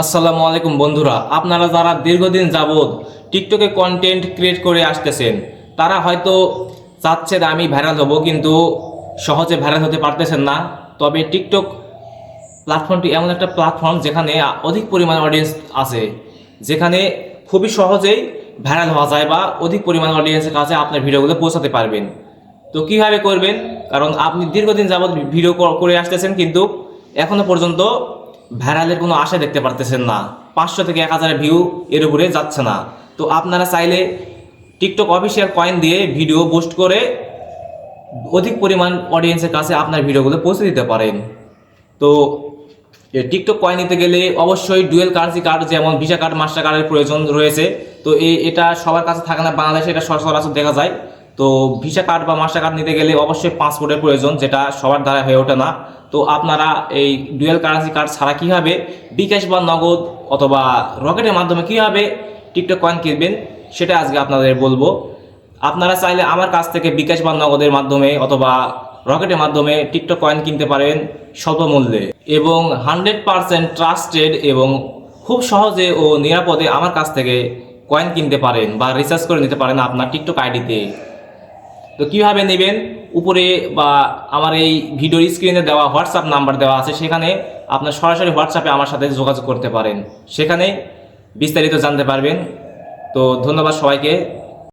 আসসালামু আলাইকুম বন্ধুরা, আপনারা যারা দীর্ঘদিন যাবৎ টিকটকে কন্টেন্ট ক্রিয়েট করে আসতেছেন তারা হয়তো চাচ্ছেন আমি ভাইরাল হব, কিন্তু সহজে ভাইরাল হতে পারতেছেন না। তবে টিকটক প্ল্যাটফর্মটি এমন একটা প্ল্যাটফর্ম যেখানে অধিক পরিমাণ অডিয়েন্স আছে, যেখানে খুবই সহজেই ভাইরাল হওয়া যায় বা অধিক পরিমাণ অডিয়েন্সের কাছে আপনার ভিডিওগুলো পৌঁছাতে পারবেন। তো কীভাবে করবেন? কারণ আপনি দীর্ঘদিন যাবৎ ভিডিও করে আসতেছেন, কিন্তু এখনো পর্যন্ত ভাইরালের কোনো আশা দেখতে পারতেছেন না। 500 থেকে 1000 ভিউ এর উপরে যাচ্ছে না। তো আপনারা চাইলে টিকটক অফিসিয়াল কয়েন দিয়ে ভিডিও পোস্ট করে অধিক পরিমাণ অডিয়েন্সের কাছে আপনার ভিডিওগুলো পৌঁছে দিতে পারেন। তো টিকটক কয়েন নিতে গেলে অবশ্যই ডুয়েল কারেন্সি কার্ড, যেমন ভিসা কার্ড, মাস্টার কার্ডের প্রয়োজন রয়েছে। তো এটা সবার কাছে থাকে না, বাংলাদেশে এটা সচরাচর দেখা যায়। তো ভিসা কার্ড বা মাস্টার কার্ড নিতে গেলে অবশ্যই পাসপোর্টের প্রয়োজন, যেটা সবার দ্বারা হয়ে ওঠে না। তো আপনারা এই ডুয়েল কারেন্সি কার্ড ছাড়া কীভাবে বিকাশ বা নগদ অথবা রকেটের মাধ্যমে কীভাবে টিকটক কয়েন কিনবেন সেটা আজকে আপনাদের বলবো। আপনারা চাইলে আমার কাছ থেকে বিকাশ বা নগদের মাধ্যমে অথবা রকেটের মাধ্যমে টিকটক কয়েন কিনতে পারেন স্বল্প মূল্যে, এবং 100% ট্রাস্টেড এবং খুব সহজে ও নিরাপদে আমার কাছ থেকে কয়েন কিনতে পারেন বা রিচার্জ করে নিতে পারেন আপনার টিকটক আইডিতে। তো কীভাবে নেবেন? উপরে বা আমার এই ভিডিওর স্ক্রিনে দেওয়া হোয়াটসঅ্যাপ নাম্বার দেওয়া আছে, সেখানে আপনার সরাসরি হোয়াটসঅ্যাপে আমার সাথে যোগাযোগ করতে পারেন, সেখানে বিস্তারিত জানতে পারবেন। তো ধন্যবাদ সবাইকে।